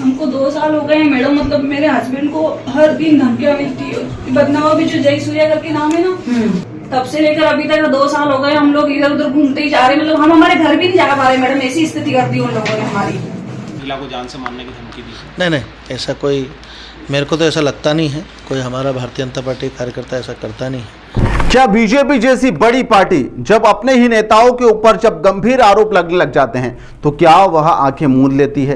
हमको 2 साल हो गए हैं मैडम, मतलब मेरे हस्बैंड को हर दिन धमकियां मिलती है। बदनामा भी जो जय सूर्या करके नाम है ना, तब से लेकर अभी तक 2 साल हो गए हम लोग इधर उधर घूमते ही जा रहे हैं। मतलब हम हमारे घर भी नहीं जा पा रहे मैडम, ऐसी स्थिति कर दी उन लोगों ने हमारी। महिला को जान से मारने की धमकी दी? नहीं, ऐसा कोई, मेरे को तो ऐसा लगता नहीं है, कोई हमारा भारतीय जनता पार्टी कार्यकर्ता ऐसा करता नहीं है। क्या बीजेपी जैसी बड़ी पार्टी जब अपने ही नेताओं के ऊपर जब गंभीर आरोप लगने लग जाते हैं तो क्या वह आंखें मूंद लेती है?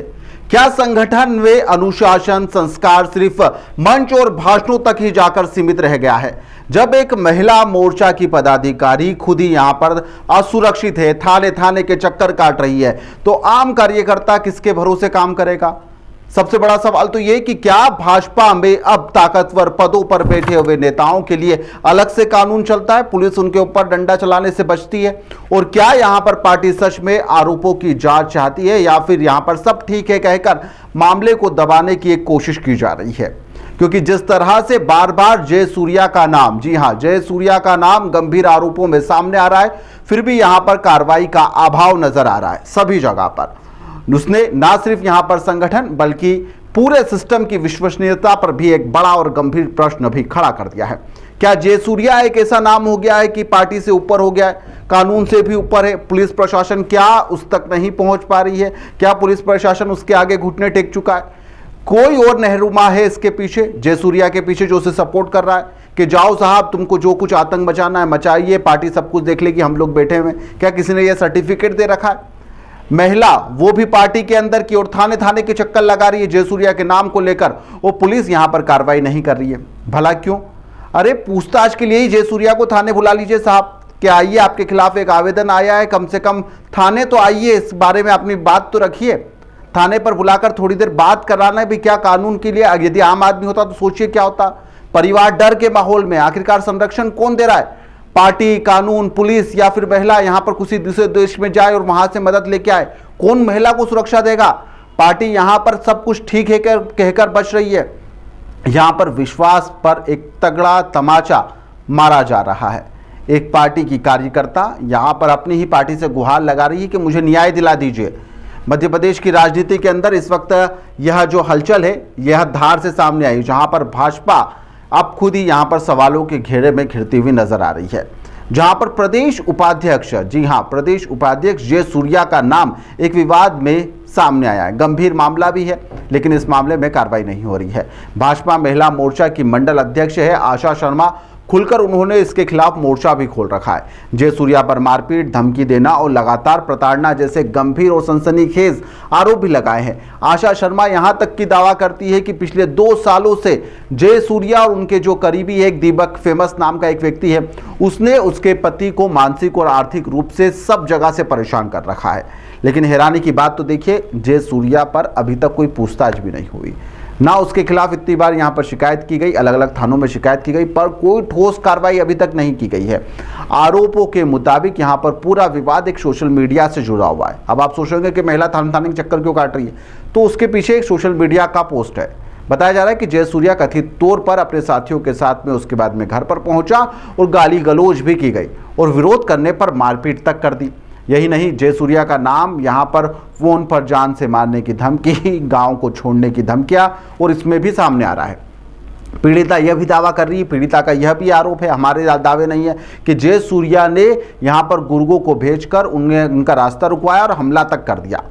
क्या संगठन में अनुशासन संस्कार सिर्फ मंच और भाषणों तक ही जाकर सीमित रह गया है? जब एक महिला मोर्चा की पदाधिकारी खुद ही यहां पर असुरक्षित है, थाने थाने के चक्कर काट रही है, तो आम कार्यकर्ता किसके भरोसे काम करेगा? सबसे बड़ा सवाल तो ये कि क्या भाजपा में अब ताकतवर पदों पर बैठे हुए नेताओं के लिए अलग से कानून चलता है, पुलिस उनके ऊपर डंडा चलाने से बचती है? और क्या यहां पर पार्टी सच में आरोपों की जांच चाहती है या फिर यहां पर सब ठीक है कहकर मामले को दबाने की एक कोशिश की जा रही है? क्योंकि जिस तरह से बार बार जय सूर्या का नाम, जी हां, जय सूर्या का नाम गंभीर आरोपों में सामने आ रहा है, फिर भी यहां पर कार्रवाई का अभाव नजर आ रहा है सभी जगह पर। उसने ना सिर्फ यहां पर संगठन बल्कि पूरे सिस्टम की विश्वसनीयता पर भी एक बड़ा और गंभीर प्रश्न भी खड़ा कर दिया है। क्या जय सूर्या एक ऐसा नाम हो गया है कि पार्टी से ऊपर हो गया है, कानून से भी ऊपर है? पुलिस प्रशासन क्या उस तक नहीं पहुंच पा रही है? क्या पुलिस प्रशासन उसके आगे घुटने टेक चुका है? कोई और नेहरूमा है इसके पीछे, जय सूर्या के पीछे, जो उसे सपोर्ट कर रहा है कि जाओ साहब, तुमको जो कुछ आतंक मचाना है मचाइए, पार्टी सब कुछ देख लेगी, हम लोग बैठे हुए? क्या किसी ने यह सर्टिफिकेट दे रखा है? महिला वो भी पार्टी के अंदर की और थाने थाने के चक्कर लगा रही है जय सूर्या के नाम को लेकर, वो पुलिस यहां पर कार्रवाई नहीं कर रही है। भला क्यों? अरे पूछताछ के लिए ही जय सूर्या को थाने बुला लीजिए साहब, कि आइए आपके खिलाफ एक आवेदन आया है, कम से कम थाने तो आइए, इस बारे में अपनी बात तो रखिए। थाने पर बुलाकर थोड़ी देर बात कराना भी क्या कानून के लिए? यदि आम आदमी होता तो सोचिए क्या होता। परिवार डर के माहौल में, आखिरकार संरक्षण कौन दे रहा है? पार्टी, कानून, पुलिस या फिर महिला यहां पर किसी दूसरे देश में जाए और वहां से मदद लेके आए? कौन महिला को सुरक्षा देगा? पार्टी यहां पर सब कुछ ठीक है कहकर बच रही है। यहां पर विश्वास पर एक तगड़ा तमाचा मारा जा रहा है। एक पार्टी की कार्यकर्ता यहां पर अपनी ही पार्टी से गुहार लगा रही है कि मुझे न्याय दिला दीजिए। मध्य प्रदेश की राजनीति के अंदर इस वक्त यह जो हलचल है, यह धार से सामने आई, जहां पर भाजपा अब खुद ही यहां पर सवालों के घेरे में घिरती हुई नजर आ रही है। जहां पर प्रदेश उपाध्यक्ष, जी हां, प्रदेश उपाध्यक्ष जय सूर्या का नाम एक विवाद में सामने आया है। गंभीर मामला भी है, लेकिन इस मामले में कार्रवाई नहीं हो रही है। भाजपा महिला मोर्चा की मंडल अध्यक्ष है आशा शर्मा, खुलकर उन्होंने इसके खिलाफ मोर्चा भी खोल रखा है। जय सूर्या पर मारपीट, धमकी देना और लगातार प्रताड़ना जैसे गंभीर और सनसनीखेज आरोप भी लगाए हैं। आशा शर्मा यहां तक की दावा करती है कि पिछले 2 सालों से जय सूर्या और उनके जो करीबी एक दीपक फेमस नाम का एक व्यक्ति है, उसने उसके पति को मानसिक और आर्थिक रूप से सब जगह से परेशान कर रखा है। लेकिन हैरानी की बात तो देखिए, जय सूर्या पर अभी तक कोई पूछताछ भी नहीं हुई, ना उसके खिलाफ इतनी बार यहां पर शिकायत की गई, अलग अलग थानों में शिकायत की गई, पर कोई ठोस कार्रवाई अभी तक नहीं की गई है। आरोपों के मुताबिक यहां पर पूरा विवाद एक सोशल मीडिया से जुड़ा हुआ है। अब आप सोचेंगे कि महिला थाने थाने के चक्कर क्यों काट रही है, तो उसके पीछे एक सोशल मीडिया का पोस्ट है। बताया जा रहा है कि जय सूर्या कथित तौर पर अपने साथियों के साथ में उसके बाद में घर पर पहुंचा और गाली गलौज भी की गई और विरोध करने पर मारपीट तक कर दी। यही नहीं, जय सूर्या का नाम यहां पर फोन पर जान से मारने की धमकी, गांव को छोड़ने की धमकियां, और इसमें भी सामने आ रहा है। पीड़िता यह भी दावा कर रही है, पीड़िता का यह भी आरोप है, हमारे दावे नहीं है, कि जय सूर्या ने यहां पर गुर्गों को भेजकर उनका रास्ता रुकवाया और हमला तक कर दिया।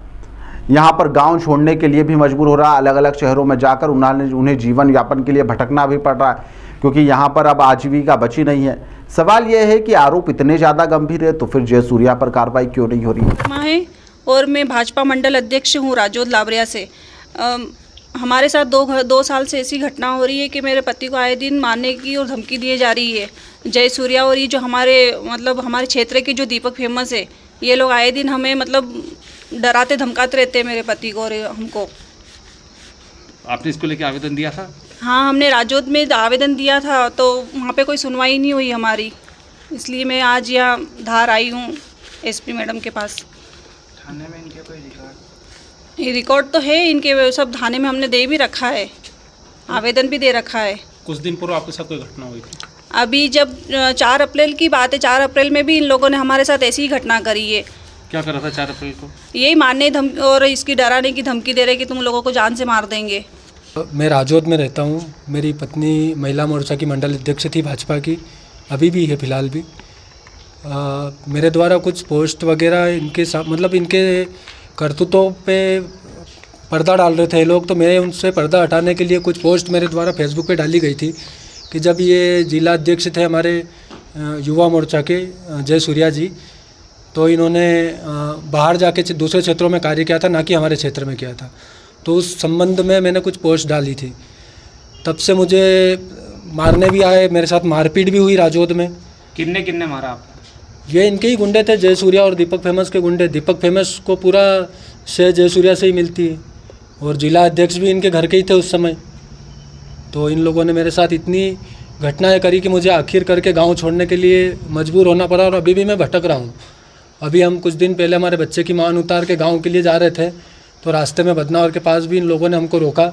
यहाँ पर गांव छोड़ने के लिए भी मजबूर हो रहा है, अलग अलग शहरों में जाकर उन्हें जीवन यापन के लिए भटकना भी पड़ रहा है, क्योंकि यहाँ पर अब आजीविका बची नहीं है। सवाल यह है कि आरोप इतने ज़्यादा गंभीर है तो फिर जय सूर्या पर कार्रवाई क्यों नहीं हो रही है? और मैं भाजपा मंडल अध्यक्ष हूँ राजौद लाबरिया से। हमारे साथ 2 साल से ऐसी घटना हो रही है कि मेरे पति को आए दिन मारने की और धमकी दी जा रही है। जय सूर्या और ये जो हमारे क्षेत्र के जो दीपक फेमस है, ये लोग आए दिन हमें डराते धमकाते रहते हैं मेरे पति को और हमको। आपने इसको लेके आवेदन दिया था? हाँ, हमने राजौद में आवेदन दिया था, तो वहाँ पे कोई सुनवाई नहीं हुई हमारी, इसलिए मैं आज यहाँ धार आई हूँ एसपी मैडम के पास। थाने में इनके कोई रिकॉर्ड तो है इनके, सब थाने में हमने दे भी रखा है, आवेदन भी दे रखा है। कुछ दिन पूर्व आपके साथ कोई घटना हुई थी? अभी जब 4 अप्रैल की बात है, 4 अप्रैल में भी इन लोगों ने हमारे साथ ऐसी ही घटना करी है। क्या कर रहा था 4 अप्रैल को? यही मारने और इसकी डराने की धमकी दे रहे कि तुम लोगों को जान से मार देंगे। मैं राजौद में रहता हूँ। मेरी पत्नी महिला मोर्चा की मंडल अध्यक्ष थी भाजपा की, अभी भी है फ़िलहाल भी। मेरे द्वारा कुछ पोस्ट वगैरह इनके मतलब इनके करतूतों पे पर्दा डाल रहे थे लोग, तो मैं उनसे पर्दा हटाने के लिए कुछ पोस्ट मेरे द्वारा फेसबुक पे डाली गई थी कि जब ये जिला अध्यक्ष थे हमारे युवा मोर्चा के जय सूर्या जी, तो इन्होंने बाहर जाके दूसरे क्षेत्रों में कार्य किया था, ना कि हमारे क्षेत्र में किया था। तो उस संबंध में मैंने कुछ पोस्ट डाली थी। तब से मुझे मारने भी आए, मेरे साथ मारपीट भी हुई राजौद में। किन्ने मारा आप? ये इनके ही गुंडे थे, जय सूर्या और दीपक फेमस के गुंडे। दीपक फेमस को पूरा से जय सूर्या से ही मिलती है, और जिला अध्यक्ष भी इनके घर के ही थे उस समय। तो इन लोगों ने मेरे साथ इतनी घटनाएं करी कि मुझे आखिर करके गांव छोड़ने के लिए मजबूर होना पड़ा, और अभी भी मैं भटक रहा हूं। अभी हम कुछ दिन पहले हमारे बच्चे की मान उतार के गांव के लिए जा रहे थे, तो रास्ते में बदनावर के पास भी इन लोगों ने हमको रोका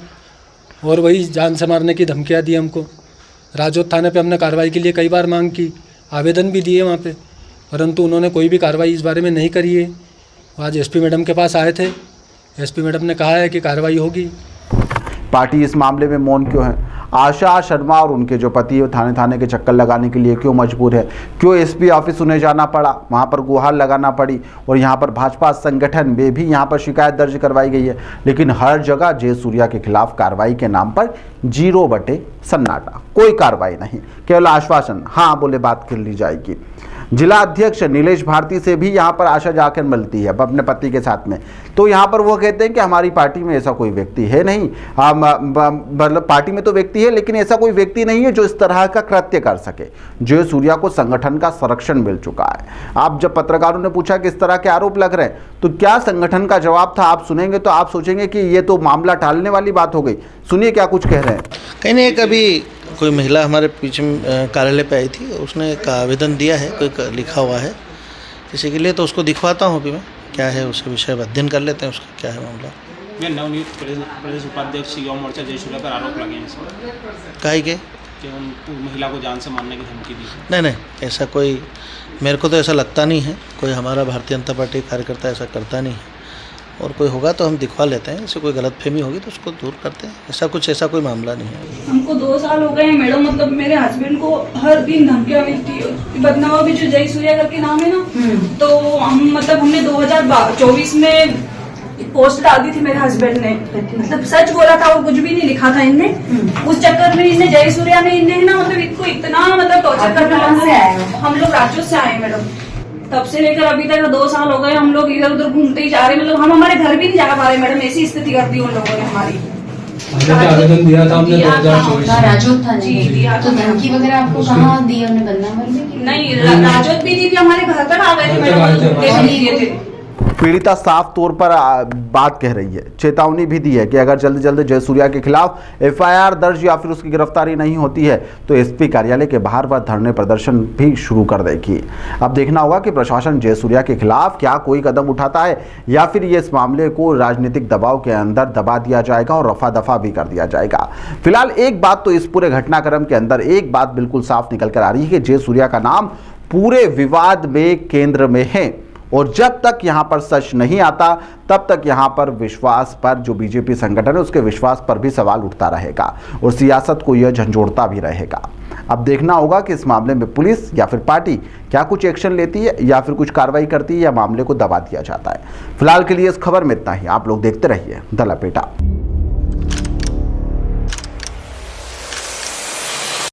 और वही जान से मारने की धमकियाँ दी हमको। राजौद थाने पे हमने कार्रवाई के लिए कई बार मांग की, आवेदन भी दिए वहाँ पे, परंतु उन्होंने कोई भी कार्रवाई इस बारे में नहीं करी है। आज एसपी मैडम के पास आए थे, एसपी मैडम ने कहा है कि कार्रवाई होगी। पार्टी इस मामले में मौन क्यों है? आशा शर्मा और उनके जो पति है थाने के चक्कर लगाने के लिए क्यों मजबूर है? क्यों एसपी ऑफिस उन्हें जाना पड़ा, वहां पर गुहार लगाना पड़ी, और यहां पर भाजपा संगठन में भी यहां पर शिकायत दर्ज करवाई गई है, लेकिन हर जगह जय सूर्या के खिलाफ कार्रवाई के नाम पर 0 सन्नाटा, कोई कार्रवाई नहीं, केवल आश्वासन, हाँ बोले बात कर ली जाएगी। जिला अध्यक्ष नीलेश भारती से भी यहाँ पर आशा जाकर मिलती है अपने पति के साथ में, तो यहाँ पर वो कहते हैं कि हमारी पार्टी में ऐसा कोई व्यक्ति है नहीं, मतलब पार्टी में तो व्यक्ति है लेकिन ऐसा कोई व्यक्ति नहीं है जो इस तरह का कृत्य कर सके। जय सूर्या को संगठन का संरक्षण मिल चुका है। आप जब पत्रकारों ने पूछा कि इस तरह के आरोप लग रहे हैं तो क्या संगठन का जवाब था, आप सुनेंगे तो आप सोचेंगे कि ये तो मामला टालने वाली बात हो गई। सुनिए क्या कुछ कह रहे हैं। कहीं नहीं, कभी कोई महिला हमारे पीछे कार्यालय पे आई थी, उसने एक आवेदन दिया है, कोई लिखा हुआ है किसी के लिए, तो उसको दिखवाता हूँ अभी मैं, क्या है उसके विषय में अध्ययन कर लेते हैं उसका क्या है मामला। मैं नवनियुक्त प्रदेश उपाध्यक्ष युवा मोर्चा जय सूर्या पर आरोप लगे हैं इसमें काहे के कि उन महिला को जान से मारने की धमकी दी। नहीं, ऐसा कोई, मेरे को तो ऐसा लगता नहीं है, कोई हमारा भारतीय जनता पार्टी कार्यकर्ता ऐसा करता नहीं है, और कोई होगा तो हम दिखवा लेते हैं, ऐसे कोई गलतफहमी होगी तो उसको दूर करते हैं, ऐसा कोई मामला नहीं है। हमको 2 साल हो गए हैं मैडम, मतलब मेरे हस्बैंड को हर दिन धमकियां मिलती है। बदनामा भी जो जय सूर्या करके नाम है ना, तो हम मतलब हमने 2024 में पोस्ट डाल दी थी मेरे हस्बैंड ने, मतलब सच बोला था और कुछ भी नहीं लिखा था इनने। उस चक्कर में इनने जय सूर्या ने इनने ना मतलब इनको इतना मतलब टॉर्चर करना। हम लोग राजौद से आए मैडम, तब से लेकर अभी तक 2 साल हो गए हम लोग इधर उधर घूमते ही जा रहे, मतलब हम हमारे घर भी नहीं जा पा रहे मैडम, ऐसी स्थिति कर दी उन लोगों ने हमारी। आवेदन दिया था हमने 2024 में। राजौद था जी, दिया तो धमकी वगैरह आपको कहाँ दी उन्होंने, बदनावर में? नहीं, राजौद भी थी, हमारे घर तक आ गए थे मैडम। पीड़िता साफ तौर पर बात कह रही है, चेतावनी भी दी है कि अगर जल्द से जल्द जय सूर्या के खिलाफ एफआईआर दर्ज या फिर उसकी गिरफ्तारी नहीं होती है तो एसपी कार्यालय के बाहर पर धरने प्रदर्शन भी शुरू कर देगी। अब देखना होगा कि प्रशासन जय सूर्या के खिलाफ क्या कोई कदम उठाता है या फिर ये इस मामले को राजनीतिक दबाव के अंदर दबा दिया जाएगा और रफा दफा भी कर दिया जाएगा। फिलहाल एक बात तो इस पूरे घटनाक्रम के अंदर एक बात बिल्कुल साफ निकल कर आ रही है कि जय सूर्या का नाम पूरे विवाद में केंद्र में है, और जब तक यहां पर सच नहीं आता तब तक यहां पर विश्वास पर, जो बीजेपी संगठन है उसके विश्वास पर भी सवाल उठता रहेगा और सियासत को यह झंझोड़ता भी रहेगा। अब देखना होगा कि इस मामले में पुलिस या फिर पार्टी क्या कुछ एक्शन लेती है या फिर कुछ कार्रवाई करती है या मामले को दबा दिया जाता है। फिलहाल के लिए इस खबर में इतना ही। आप लोग देखते रहिए द लपेटा।